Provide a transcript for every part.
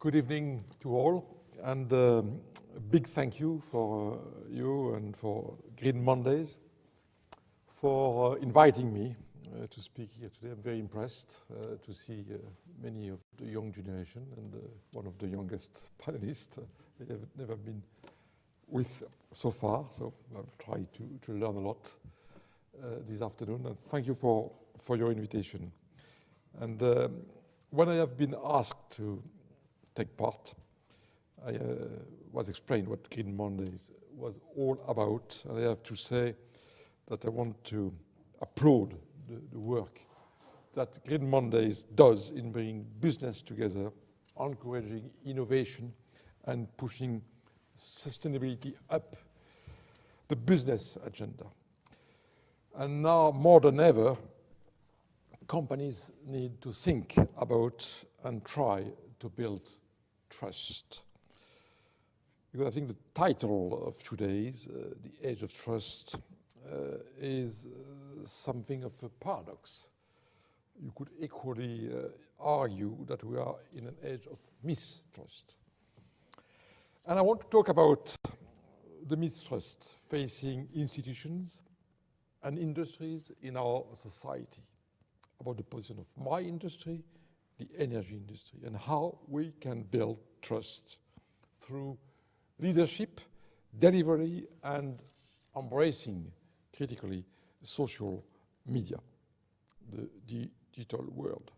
Good evening to all, and a big thank you for you and for Green Mondays for inviting me to speak here today. I'm very impressed to see many of the young generation and one of the youngest panelists I have never been with so far, so I've tried to learn a lot this afternoon, and thank you for your invitation. And when I have been asked to take part, I was explained what Green Mondays was all about, and I have to say that I want to applaud the work that Green Mondays does in bringing business together, encouraging innovation, and pushing sustainability up the business agenda. And now, more than ever, companies need to think about and try to build trust. Because I think the title of today's, The Age of Trust, is something of a paradox. You could equally argue that we are in an age of mistrust. And I want to talk about the mistrust facing institutions and industries in our society, about the position of my industry, the energy industry, and how we can build trust through leadership, delivery, and embracing critically social media, the digital world.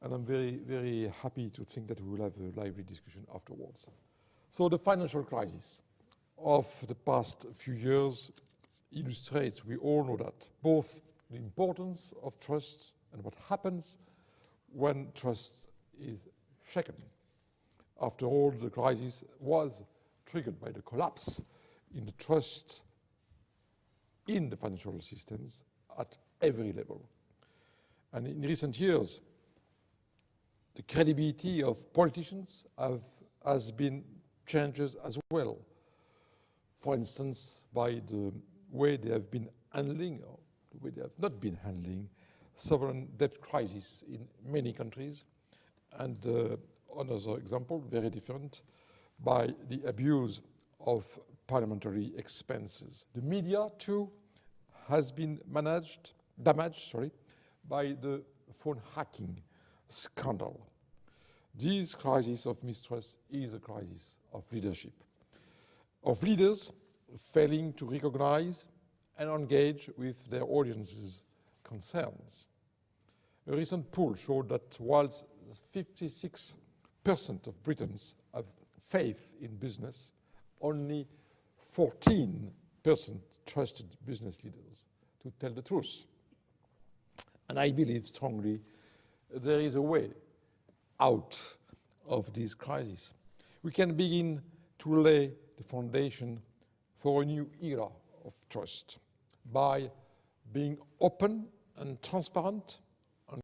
And I'm very, very happy to think that we will have a lively discussion afterwards. So the financial crisis of the past few years illustrates, we all know that, both the importance of trust and what happens when trust is shaken. After all, the crisis was triggered by the collapse in the trust in the financial systems at every level. And in recent years, the credibility of politicians has been changes as well. For instance, by the way they have been handling, or the way they have not been handling, sovereign debt crisis in many countries, and another example, very different, by the abuse of parliamentary expenses. The media, too, has been damaged by the phone hacking scandal. This crisis of mistrust is a crisis of leadership, of leaders failing to recognize and engage with their audiences' concerns. A recent poll showed that whilst 56% of Britons have faith in business, only 14% trusted business leaders to tell the truth. And I believe strongly there is a way out of this crisis. We can begin to lay the foundation for a new era of trust by being open and transparent,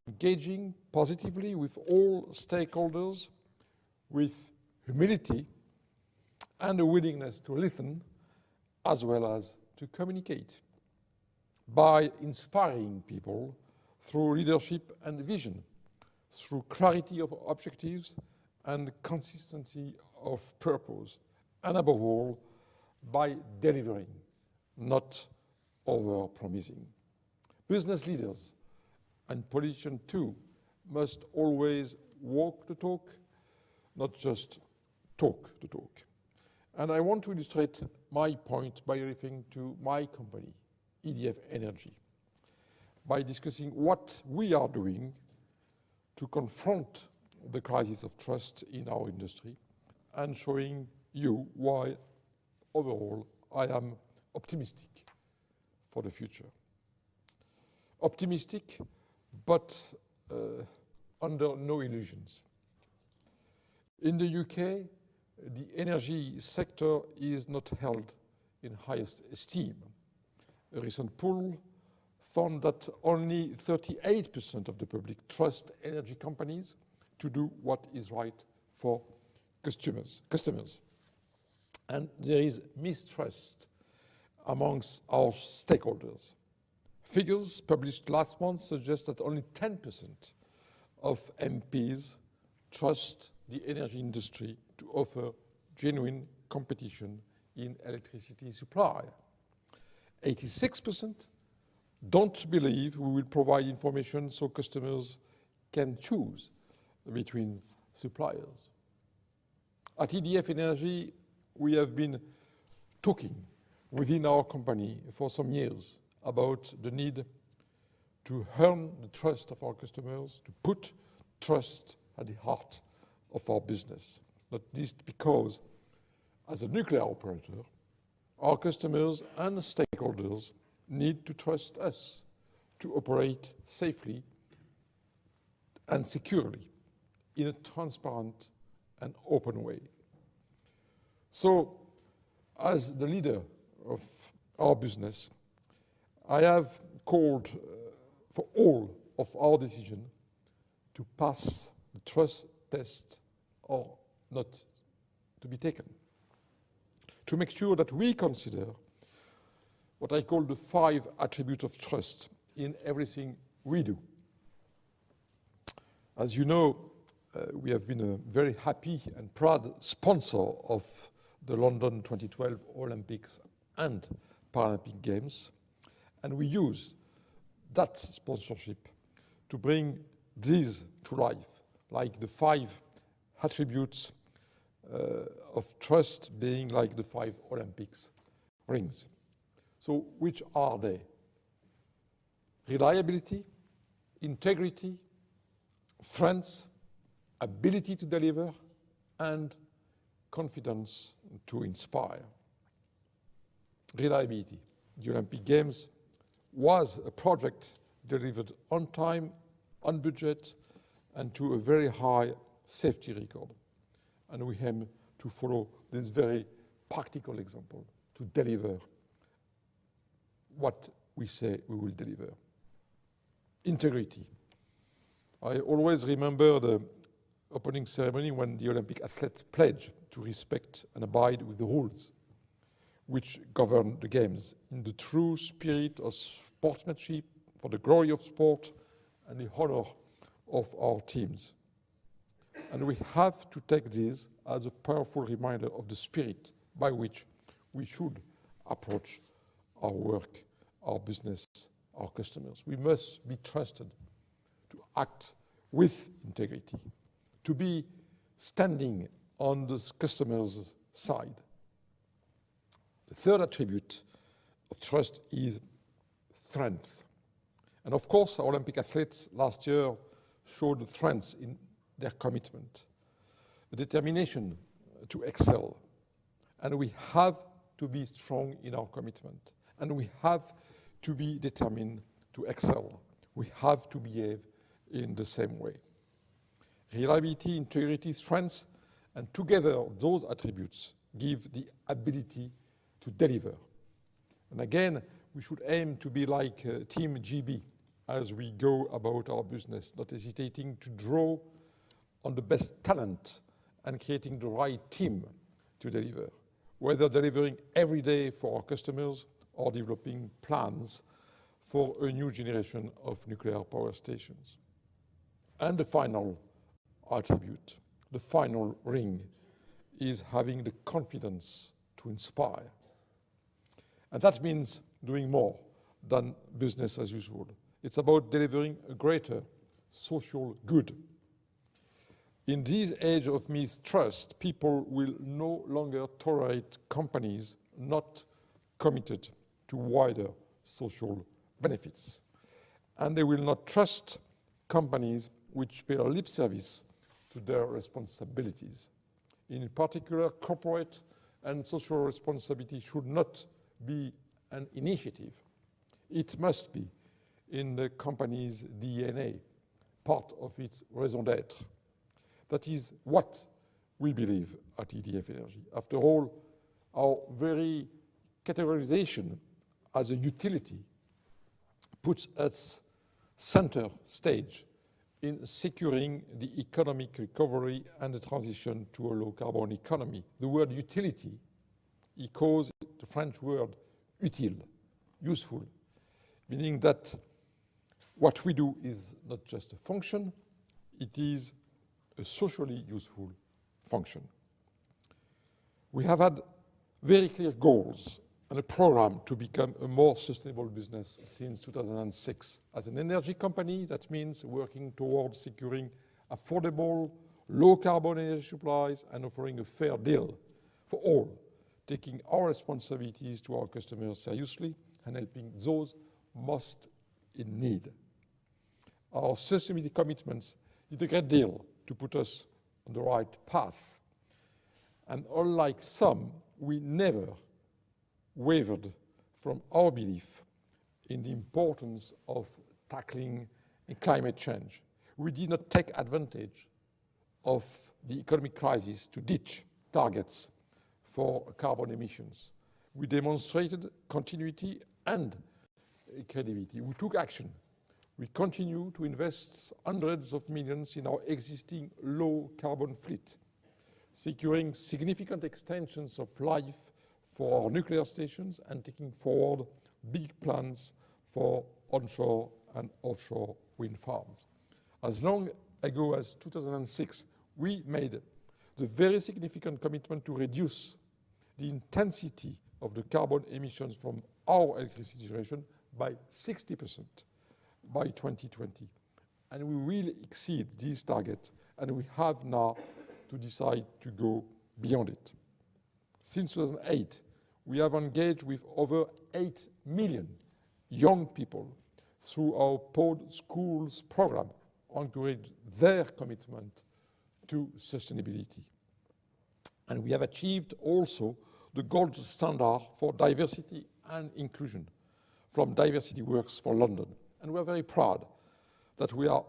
engaging positively with all stakeholders, with humility and a willingness to listen as well as to communicate, by inspiring people through leadership and vision, through clarity of objectives and consistency of purpose, and above all, by delivering, not over-promising. Business leaders and politicians too must always walk the talk, not just talk the talk. And I want to illustrate my point by referring to my company, EDF Energy, by discussing what we are doing to confront the crisis of trust in our industry and showing you why, overall, I am optimistic for the future. Optimistic, but under no illusions. In the UK, the energy sector is not held in highest esteem. A recent poll found that only 38% of the public trust energy companies to do what is right for customers. And there is mistrust amongst our stakeholders. Figures published last month suggest that only 10% of MPs trust the energy industry to offer genuine competition in electricity supply. 86% don't believe we will provide information so customers can choose between suppliers. At EDF Energy, we have been talking within our company for some years about the need to earn the trust of our customers, to put trust at the heart of our business. Not least because, as a nuclear operator, our customers and stakeholders need to trust us to operate safely and securely in a transparent and open way. So, as the leader of our business, I have called for all of our decisions to pass the trust test or not to be taken, to make sure that we consider what I call the 5 attributes of trust in everything we do. As you know, we have been a very happy and proud sponsor of the London 2012 Olympics and Paralympic Games, and we use that sponsorship to bring these to life, like the 5 attributes of trust being like the 5 Olympics rings. So which are they? Reliability, integrity, strength, ability to deliver, and confidence to inspire. Reliability. The Olympic Games was a project delivered on time, on budget, and to a very high safety record. And we aim to follow this very practical example to deliver what we say we will deliver. Integrity. I always remember the opening ceremony when the Olympic athletes pledged to respect and abide with the rules which govern the games in the true spirit of sportsmanship, for the glory of sport and the honor of our teams. And we have to take this as a powerful reminder of the spirit by which we should approach our work, our business, our customers. We must be trusted to act with integrity, to be standing on the customer's side. The third attribute of trust is strength. And of course, our Olympic athletes last year showed strength in their commitment, the determination to excel. And we have to be strong in our commitment. And we have to be determined to excel. We have to behave in the same way. Reliability, integrity, strength, and together those attributes give the ability to deliver. And again, we should aim to be like Team GB as we go about our business, not hesitating to draw on the best talent and creating the right team to deliver, whether delivering every day for our customers or developing plans for a new generation of nuclear power stations. And the final attribute, the final ring, is having the confidence to inspire. And that means doing more than business as usual. It's about delivering a greater social good. In this age of mistrust, people will no longer tolerate companies not committed to wider social benefits. And they will not trust companies which pay lip service to their responsibilities. In particular, corporate and social responsibility should not be an initiative. It must be in the company's DNA, part of its raison d'être. That is what we believe at EDF Energy. After all, our very categorization as a utility puts us center stage in securing the economic recovery and the transition to a low-carbon economy. The word utility echoes the French word utile, useful, meaning that what we do is not just a function, it is a socially useful function. We have had very clear goals and a program to become a more sustainable business since 2006. As an energy company, that means working towards securing affordable, low-carbon energy supplies and offering a fair deal for all, taking our responsibilities to our customers seriously and helping those most in need. Our sustainability commitments did a great deal to put us on the right path. And unlike some, we never wavered from our belief in the importance of tackling climate change. We did not take advantage of the economic crisis to ditch targets for carbon emissions. We demonstrated continuity and credibility. We took action. We continue to invest hundreds of millions in our existing low-carbon fleet, securing significant extensions of life for our nuclear stations and taking forward big plans for onshore and offshore wind farms. As long ago as 2006, we made the very significant commitment to reduce the intensity of the carbon emissions from our electricity generation by 60% by 2020. And we will exceed these targets, and we have now to decide to go beyond it. Since 2008, we have engaged with over 8 million young people through our Pod Schools program, encourage their commitment to sustainability. And we have achieved also the gold standard for diversity and inclusion from Diversity Works for London. And we are very proud that we are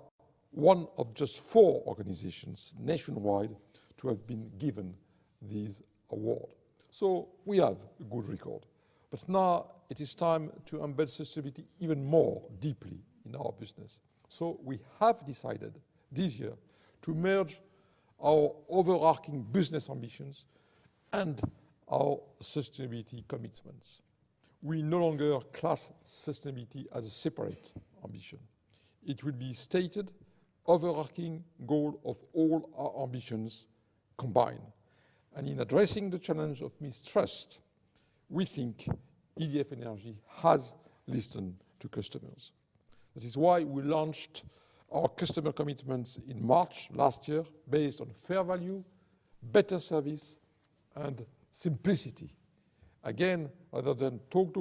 one of just 4 organizations nationwide to have been given this award. So we have a good record. But now it is time to embed sustainability even more deeply in our business. So we have decided this year to merge our overarching business ambitions and our sustainability commitments. We no longer class sustainability as a separate ambition. It will be stated overarching goal of all our ambitions combined. And in addressing the challenge of mistrust, we think EDF Energy has listened to customers. This is why we launched our customer commitments in March last year based on fair value, better service, and simplicity. Again, rather than talk the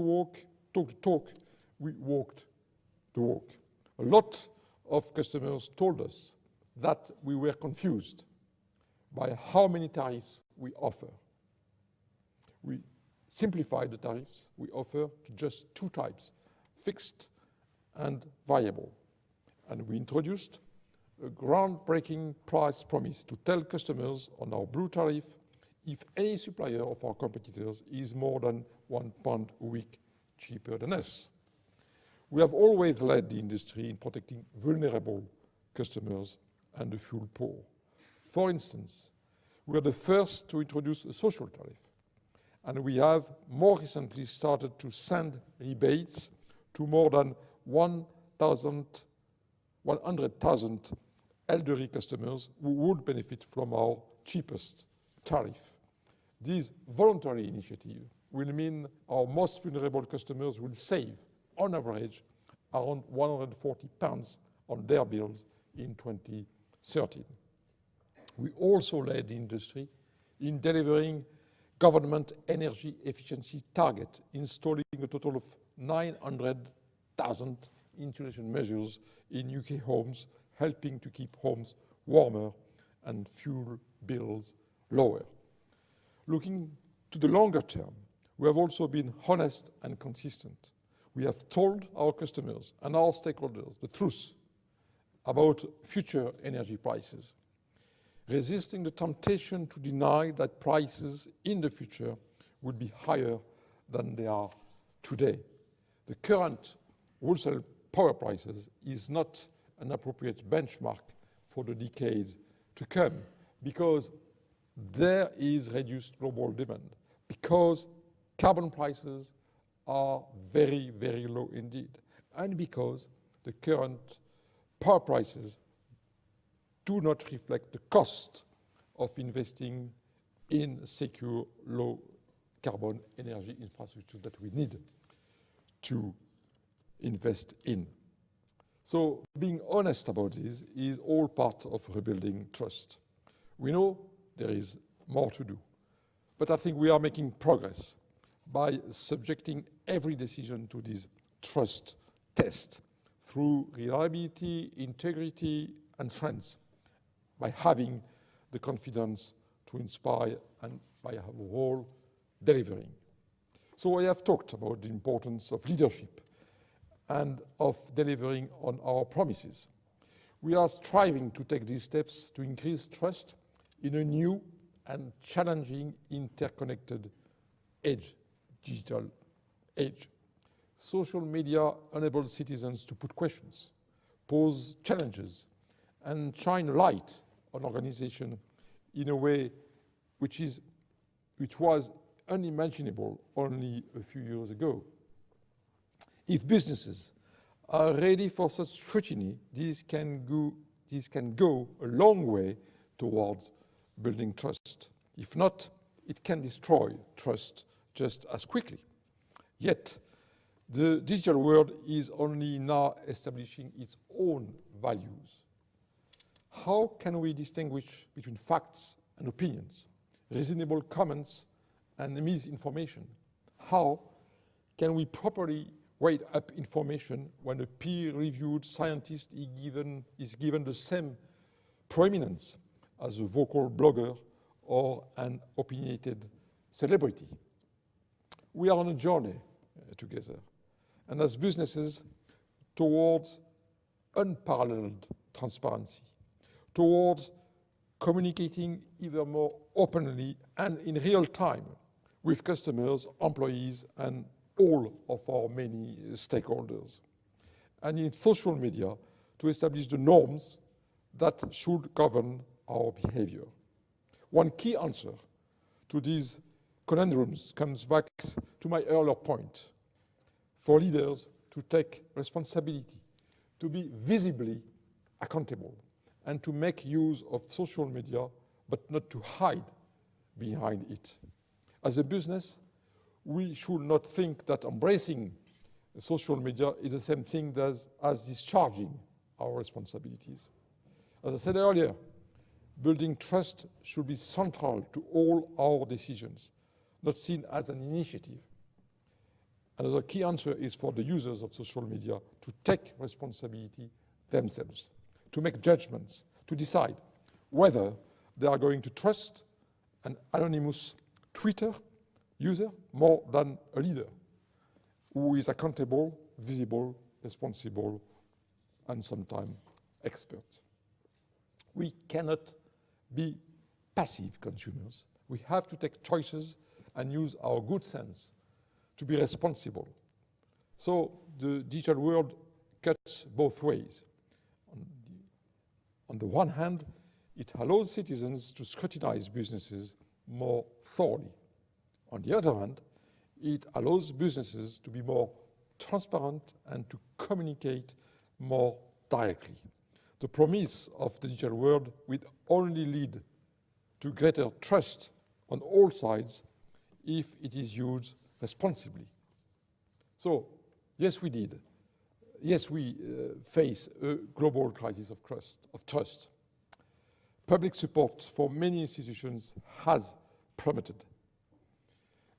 talk, we walked the walk. A lot of customers told us that we were confused by how many tariffs we offer. We simplified the tariffs we offer to just 2 types, fixed and variable. And we introduced a groundbreaking price promise to tell customers on our blue tariff if any supplier of our competitors is more than £1 a week cheaper than us. We have always led the industry in protecting vulnerable customers and the fuel poor. For instance, we are the first to introduce a social tariff, and we have more recently started to send rebates to more than 100,000 elderly customers who would benefit from our cheapest tariff. This voluntary initiative will mean our most vulnerable customers will save, on average, around £140 on their bills in 2013. We also led the industry in delivering government energy efficiency target, installing a total of 900,000 insulation measures in UK homes, helping to keep homes warmer and fuel bills lower. Looking to the longer term, we have also been honest and consistent. We have told our customers and our stakeholders the truth about future energy prices, resisting the temptation to deny that prices in the future will be higher than they are today. The current wholesale power prices is not an appropriate benchmark for the decades to come because there is reduced global demand, because carbon prices are very, very low indeed, and because the current power prices do not reflect the cost of investing in secure, low-carbon energy infrastructure that we need to invest in. So being honest about this is all part of rebuilding trust. We know there is more to do, but I think we are making progress by subjecting every decision to this trust test through reliability, integrity, and trends, by having the confidence to inspire and by our role delivering. So I have talked about the importance of leadership and of delivering on our promises. We are striving to take these steps to increase trust in a new and challenging interconnected age, digital age. Social media enables citizens to put questions, pose challenges, and shine a light on organization in a way which was unimaginable only a few years ago. If businesses are ready for such scrutiny, this can go a long way towards building trust. If not, it can destroy trust just as quickly. Yet, the digital world is only now establishing its own values. How can we distinguish between facts and opinions, reasonable comments and misinformation? How can we properly weigh up information when a peer-reviewed scientist is given the same prominence as a vocal blogger or an opinionated celebrity? We are on a journey together, and as businesses, towards unparalleled transparency, towards communicating even more openly and in real time with customers, employees, and all of our many stakeholders. And in social media, to establish the norms that should govern our behavior. One key answer to these conundrums comes back to my earlier point. For leaders to take responsibility, to be visibly accountable, and to make use of social media, but not to hide behind it. As a business, we should not think that embracing social media is the same thing as discharging our responsibilities. As I said earlier, building trust should be central to all our decisions, not seen as an initiative. Another key answer is for the users of social media to take responsibility themselves, to make judgments, to decide whether they are going to trust an anonymous Twitter user more than a leader who is accountable, visible, responsible, and sometimes expert. We cannot be passive consumers. We have to take choices and use our good sense to be responsible. So the digital world cuts both ways. On the one hand, it allows citizens to scrutinize businesses more thoroughly. On the other hand, it allows businesses to be more transparent and to communicate more directly. The promise of the digital world will only lead to greater trust on all sides if it is used responsibly. So, yes, we did. Yes, we face a global crisis of trust. Public support for many institutions has plummeted.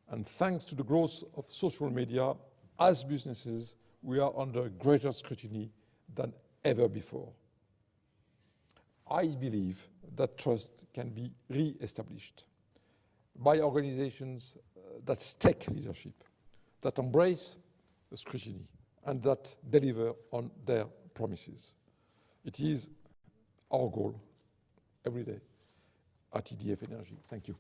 And thanks to the growth of social media, as businesses, we are under greater scrutiny than ever before. I believe that trust can be re-established by organizations that take leadership, that embrace the scrutiny, and that deliver on their promises. It is our goal every day at EDF Energy. Thank you.